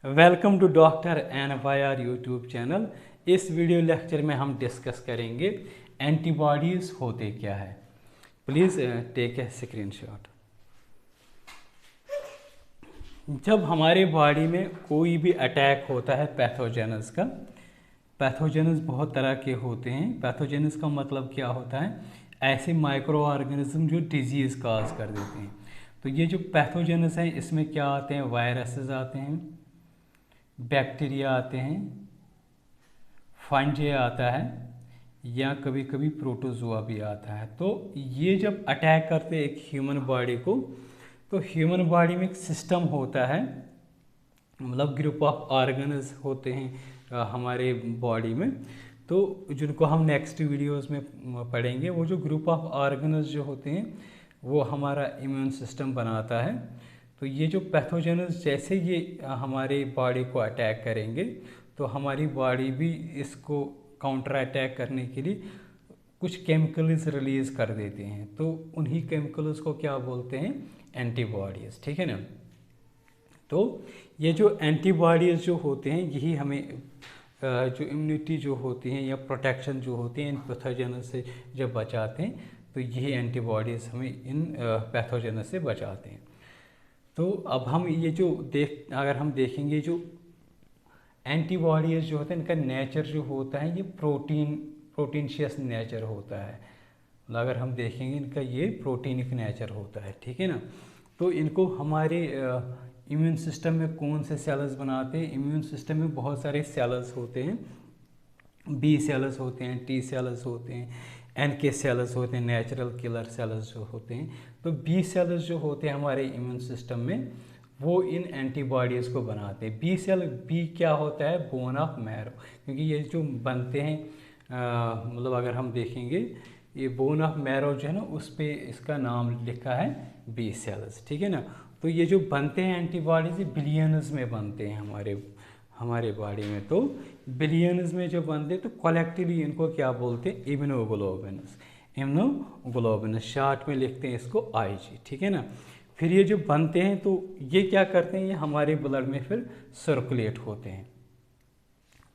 Welcome to doctor NYR YouTube channel. इस वीडियो lecture में हम डिस्कस करेंगे एंटीबॉडीज़ होते क्या है। Please take a screenshot. जब हमारे बॉडी में कोई भी अटैक होता है पैथोजेनस का, पैथोजेनस बहुत तरह के होते हैं। पैथोजेनस का मतलब क्या होता है? ऐसे माइक्रो ऑर्गेनिज्म जो डिजीज़ काज कर देते हैं। तो ये जो पैथोजेनस हैं इसमें क्या आते हैं? वायरसेस आते हैं, बैक्टीरिया आते हैं, फंजे आता है, या कभी कभी प्रोटोजोआ भी आता है। तो ये जब अटैक करते हैं एक ह्यूमन बॉडी को, तो ह्यूमन बॉडी में एक सिस्टम होता है, मतलब ग्रुप ऑफ ऑर्गन्स होते हैं हमारे बॉडी में। तो जिनको हम नेक्स्ट वीडियोस में पढ़ेंगे, वो जो ग्रुप ऑफ ऑर्गन्स जो होते हैं वो हमारा इम्यून सिस्टम बनाता है। तो ये जो पैथोजेनस जैसे ये हमारे बॉडी को अटैक करेंगे, तो हमारी बॉडी भी इसको काउंटर अटैक करने के लिए कुछ केमिकल्स रिलीज़ कर देते हैं। तो उन्हीं केमिकल्स को क्या बोलते हैं? एंटीबॉडीज़। ठीक है ना। तो ये जो एंटीबॉडीज़ जो होते हैं, यही हमें जो इम्यूनिटी जो होती है या प्रोटेक्शन जो होती है इन पैथोजेनस से जब बचाते हैं, तो यही एंटीबॉडीज़ हमें इन पैथोजेनस से बचाते हैं। तो अब हम ये जो अगर हम देखेंगे जो एंटीबॉडीज़ जो होते हैं इनका नेचर जो होता है ये प्रोटीनशियस नेचर होता है। मतलब अगर हम देखेंगे इनका ये प्रोटीनिक नेचर होता है। ठीक है ना। तो इनको हमारे इम्यून सिस्टम में कौन से सेल्स बनाते हैं? इम्यून सिस्टम में बहुत सारे सेल्स होते हैं। बी सेल्स होते हैं, टी सेल्स होते हैं, NK सेल्स होते हैं, नेचुरल किलर सेल्स जो होते हैं। तो बी सेल्स जो होते हैं हमारे इम्यून सिस्टम में, वो इन एंटीबॉडीज़ को बनाते हैं। बी क्या होता है? Bone of marrow. क्योंकि ये जो बनते हैं मतलब अगर हम देखेंगे ये बोन ऑफ मैरो जो है ना, उस पर इसका नाम लिखा है बी सेल्स। ठीक है ना। तो ये जो बनते हैं एंटीबॉडीज़ बिलियंस में बनते हैं हमारे बॉडी में। तो बिलियंस में जो बनते हैं तो कलेक्टिवली इनको क्या बोलते हैं? इम्यूनोग्लोबुलिन्स। इम्यूनोग्लोबुलिन्स शॉर्ट में लिखते हैं इसको IG। ठीक है ना। फिर ये जो बनते हैं तो ये क्या करते हैं? ये हमारे ब्लड में फिर सर्कुलेट होते हैं।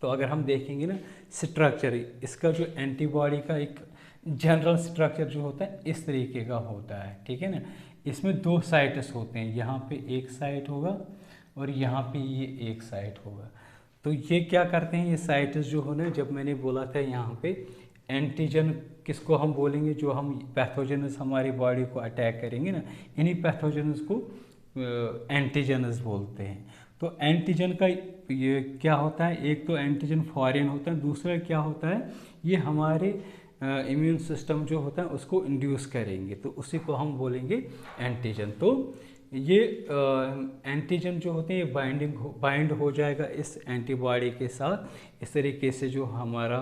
तो अगर हम देखेंगे ना स्ट्रक्चर, इसका जो एंटीबॉडी का एक जनरल स्ट्रक्चर जो होता है इस तरीके का होता है। ठीक है ना। इसमें दो साइट्स होते हैं, यहाँ पे एक साइट होगा और यहाँ पे ये एक साइट होगा। तो ये क्या करते हैं? ये साइट्स जो होने, जब मैंने बोला था यहाँ पे एंटीजन किसको हम बोलेंगे? जो हम पैथोजेनस हमारी बॉडी को अटैक करेंगे ना, इन्हीं पैथोजेनस को एंटीजेनस बोलते हैं। तो एंटीजन का ये क्या होता है? एक तो एंटीजन फॉरेन होता है, दूसरा क्या होता है? ये हमारे इम्यून सिस्टम जो होता है उसको इंड्यूस करेंगे, तो उसी को हम बोलेंगे एंटीजन। तो ये एंटीजन जो होते हैं ये बाइंड हो जाएगा इस एंटीबॉडी के साथ। इस तरीके से जो हमारा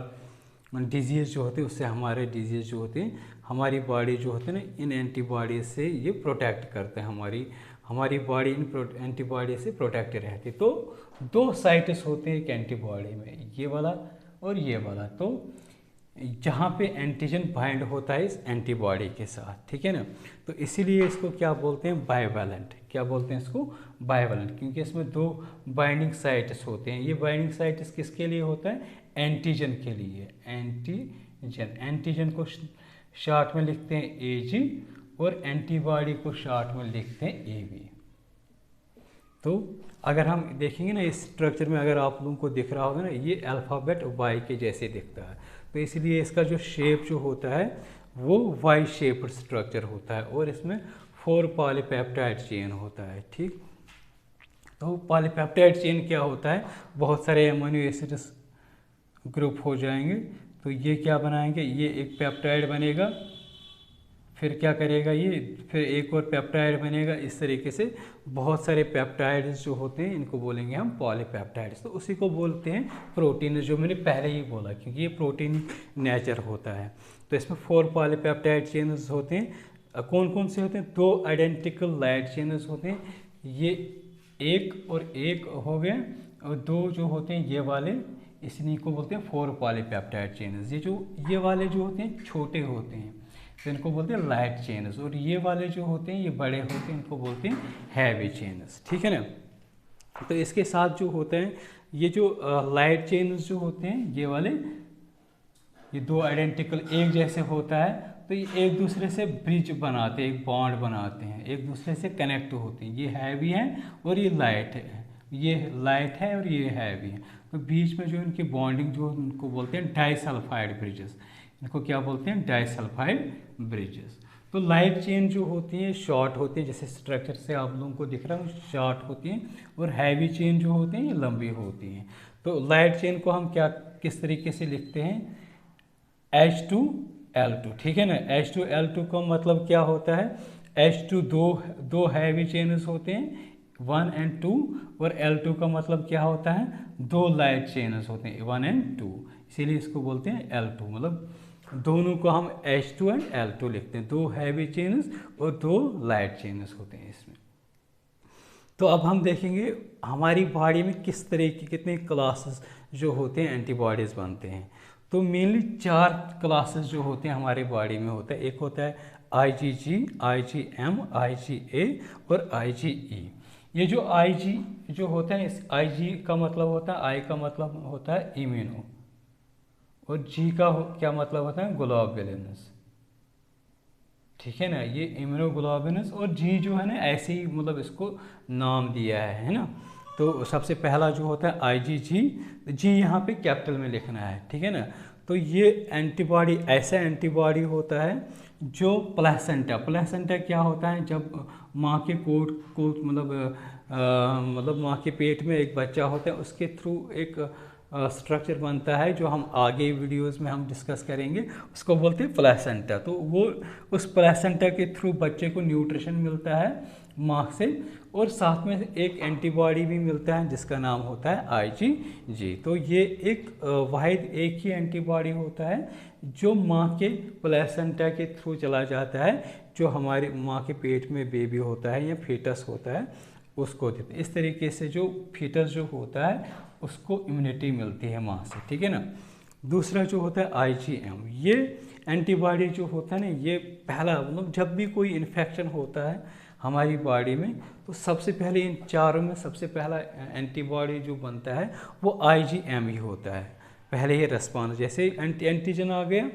डिजीज़ जो होते हैं उससे हमारे डिजीज़ जो होते हैं हमारी बॉडी जो होते हैं ना, इन एंटीबॉडीज से ये प्रोटेक्ट करते हैं। हमारी बॉडी इन एंटीबॉडी से प्रोटेक्ट रहती है। तो दो साइट्स होते हैं एक एंटीबॉडी में, ये वाला और ये वाला। तो जहाँ पे एंटीजन बाइंड होता है इस एंटीबॉडी के साथ। ठीक है ना। तो इसीलिए इसको क्या बोलते हैं? बाइवैलेंट। क्या बोलते हैं इसको? बाइवैलेंट। क्योंकि इसमें दो बाइंडिंग साइट्स होते हैं। ये बाइंडिंग साइट्स किसके लिए होता है? एंटीजन के लिए। एंटीजन को शॉर्ट में लिखते हैं AG और एंटीबॉडी को शॉर्ट में लिखते हैं AB। तो अगर हम देखेंगे ना इस स्ट्रक्चर में, अगर आप लोगों को दिख रहा होगा ना, ये अल्फ़ाबेट Y के जैसे दिखता है। तो इसलिए इसका जो शेप जो होता है वो Y शेप्ड स्ट्रक्चर होता है और इसमें 4 पॉलीपेप्टाइड चेन होता है। ठीक। तो पॉलीपेप्टाइड चेन क्या होता है? बहुत सारे अमीनो एसिड्स ग्रुप हो जाएंगे, तो ये क्या बनाएंगे? ये एक पेप्टाइड बनेगा, फिर क्या करेगा ये? फिर एक और पेप्टाइड बनेगा। इस तरीके से बहुत सारे पेप्टाइड्स जो होते हैं इनको बोलेंगे हम पॉलीपेप्टाइड्स। तो उसी को बोलते हैं प्रोटीन, जो मैंने पहले ही बोला, क्योंकि ये प्रोटीन नेचर होता है। तो इसमें 4 पॉलीपेप्टाइड चेन्स होते हैं। कौन कौन से होते हैं? 2 आइडेंटिकल लाइट चेन्स होते हैं, ये एक और एक हो गए, और 2 जो होते हैं ये वाले, इसी को बोलते हैं 4 पॉलीपेप्टाइड चेन्स। ये वाले जो होते हैं छोटे होते हैं तो इनको बोलते हैं लाइट चेन्स, और ये वाले जो होते हैं ये बड़े होते हैं, इनको बोलते हैं हैवी चेन्स। ठीक है ना। तो इसके साथ जो होते हैं ये जो लाइट चेन्स जो होते हैं ये वाले, ये दो आइडेंटिकल एक जैसे होता है, तो ये एक दूसरे से ब्रिज बनाते हैं, एक बॉन्ड बनाते हैं, एक दूसरे से कनेक्ट होते हैं। ये हैवी है और ये लाइट है, ये लाइट है और ये हैवी है, तो बीच में जो इनकी बॉन्डिंग जो उनको बोलते हैं डाइसल्फाइड ब्रिजेस। इनको क्या बोलते हैं? Disulphide bridges. तो लाइट चेन जो होती है शॉर्ट होती है, जैसे स्ट्रक्चर से आप लोगों को दिख रहा है शॉर्ट होती हैं, और हैवी चेन जो होती हैं ये लंबी होती हैं। तो लाइट चेन को हम क्या किस तरीके से लिखते हैं? H2L2, ठीक है ना। H2L2 का मतलब क्या होता है? H2 दो हैवी चेन्स होते हैं 1 and 2, और L2 का मतलब क्या होता है? दो लाइट चेन्स होते हैं 1 and 2, इसीलिए इसको बोलते हैं L2। मतलब दोनों को हम H2 and L2 लिखते हैं, दो हैवी चेन्स और दो लाइट चेन्स होते हैं इसमें। तो अब हम देखेंगे हमारी बॉडी में किस तरह की कितने क्लासेस जो होते हैं एंटीबॉडीज़ बनते हैं। तो मेनली 4 क्लासेस जो होते हैं हमारे बॉडी में होता है। एक होता है IgG, IgM, IgA और IgE। ये जो IG जो होता है, इस IG का मतलब होता है, I का मतलब होता है इम्यूनो, और G का क्या मतलब होता है? ग्लोबुलिन्स, ठीक है ना। ये इम्यूनोग्लोबुलिन्स, और G जो है ना ऐसे ही मतलब इसको नाम दिया है ना। तो सबसे पहला जो होता है IgG, G यहाँ पे कैपिटल में लिखना है, ठीक है ना। तो ये एंटीबॉडी ऐसा एंटीबॉडी होता है जो प्लेसेंटा क्या होता है? जब माँ के कोट को मतलब माँ के पेट में एक बच्चा होता है, उसके थ्रू एक स्ट्रक्चर बनता है जो हम आगे वीडियोस में हम डिस्कस करेंगे, उसको बोलते हैं प्लेसेंटा। तो वो उस प्लेसेंटा के थ्रू बच्चे को न्यूट्रिशन मिलता है माँ से, और साथ में एक एंटीबॉडी भी मिलता है जिसका नाम होता है IgG। तो ये एक वाहिद एक ही एंटीबॉडी होता है जो माँ के प्लेसेंटा के थ्रू चला जाता है, जो हमारी माँ के पेट में बेबी होता है या फीटस होता है उसको देते। इस तरीके से जो फीटस जो होता है उसको इम्यूनिटी मिलती है माँ से, ठीक है ना। दूसरा जो होता है IgM, ये एंटीबॉडी जो होता है ना, ये पहला मतलब जब भी कोई इन्फेक्शन होता है हमारी बॉडी में, तो सबसे पहले इन चारों में सबसे पहला एंटीबॉडी जो बनता है वो IgM ही होता है। पहले ये रिस्पॉन्स, जैसे एंटीजन आ गया,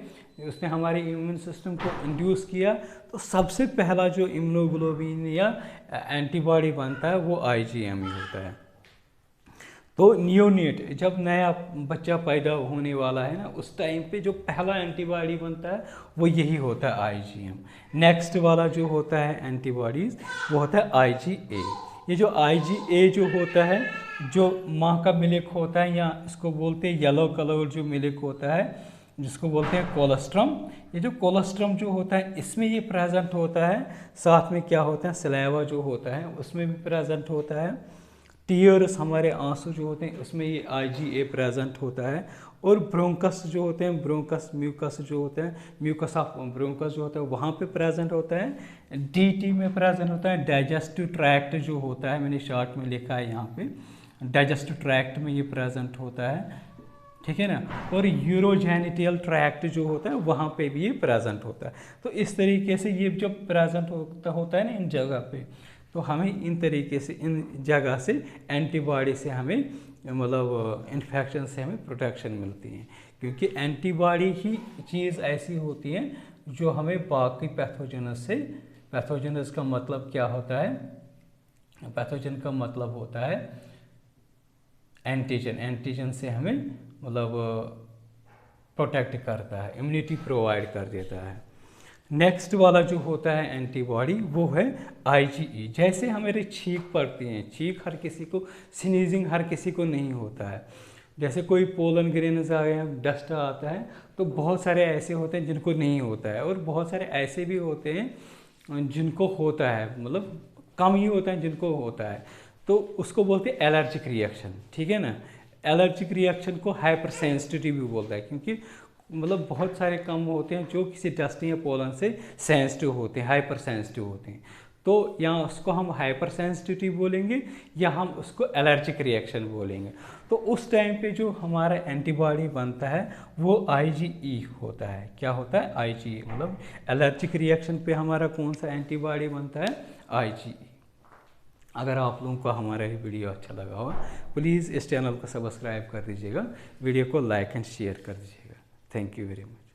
उसने हमारे इम्यून सिस्टम को इंड्यूस किया, तो सबसे पहला जो इम्यूनोग्लोबिन या एंटीबॉडी बनता है वो IgM ही होता है। तो नियोनेट, जब नया बच्चा पैदा होने वाला है ना, उस टाइम पे जो पहला एंटीबॉडी बनता है वो यही होता है IgM। नेक्स्ट वाला जो होता है एंटीबॉडीज़ वो होता है IgA। ये जो IgA जो होता है, जो माँ का मिल्क होता है, या इसको बोलते हैं येलो कलर जो मिल्क होता है जिसको बोलते हैं कोलेस्ट्रम। ये जो कोलेस्ट्रम जो होता है इसमें ये प्रेजेंट होता है, साथ में क्या होता है सलाइवा जो होता है उसमें भी प्रेजेंट होता है, टीयर्स हमारे आंसू जो होते हैं उसमें ये IgA प्रेजेंट होता है, और ब्रोंकस जो होते हैं, ब्रोंकस म्यूकस जो होते हैं, म्यूकस ऑफ ब्रोंकस जो होता है वहाँ पे प्रेजेंट होता है, DT में प्रेजेंट होता है। डाइजेस्टिव ट्रैक्ट जो होता है, मैंने शॉर्ट में लिखा है यहाँ पे, डाइजेस्टिव ट्रैक्ट में ये प्रेजेंट होता है, ठीक है ना। और यूरोजेनिटल ट्रैक्ट जो होता है वहाँ पे भी ये प्रेजेंट होता है। तो इस तरीके से ये जब प्रेजेंट होता है ना इन जगह पे, तो हमें इन तरीके से इन जगह से एंटीबॉडी से हमें मतलब इन्फेक्शन से हमें प्रोटेक्शन मिलती है, क्योंकि एंटीबॉडी ही चीज़ ऐसी होती है जो हमें बाकी पैथोजेनस से, पैथोजेनस का मतलब क्या होता है? पैथोजन का मतलब होता है एंटीजन, एंटीजन से हमें मतलब प्रोटेक्ट करता है, इम्यूनिटी प्रोवाइड कर देता है। नेक्स्ट वाला जो होता है एंटीबॉडी वो है IgE। जैसे हमारे छींक पड़ती हैं, छींक हर किसी को, स्नीजिंग हर किसी को नहीं होता है, जैसे कोई पोलन ग्रेन्स आ गया, डस्ट आता है, तो बहुत सारे ऐसे होते हैं जिनको नहीं होता है, और बहुत सारे ऐसे भी होते हैं जिनको होता है, मतलब कम ही होता है जिनको होता है, तो उसको बोलते हैं एलर्जिक रिएक्शन, ठीक है ना। एलर्जिक रिएक्शन को हाइपर सेंसिटिव भी बोलता है, क्योंकि मतलब बहुत सारे कम होते हैं जो किसी डस्ट या पोलन से सेंसिटिव होते हैं, हाइपर सेंसिटिव होते हैं, तो या उसको हम हाइपर सेंसिटिविटी बोलेंगे या हम उसको एलर्जिक रिएक्शन बोलेंगे। तो उस टाइम पे जो हमारा एंटीबॉडी बनता है वो IgE होता है। क्या होता है? IgE, मतलब एलर्जिक रिएक्शन पे हमारा कौन सा एंटीबॉडी बनता है? IgE। अगर आप लोगों को हमारा ये वीडियो अच्छा लगा हो, प्लीज़ इस चैनल को सब्सक्राइब कर दीजिएगा, वीडियो को लाइक एंड शेयर कर दीजिएगा। Thank you very much.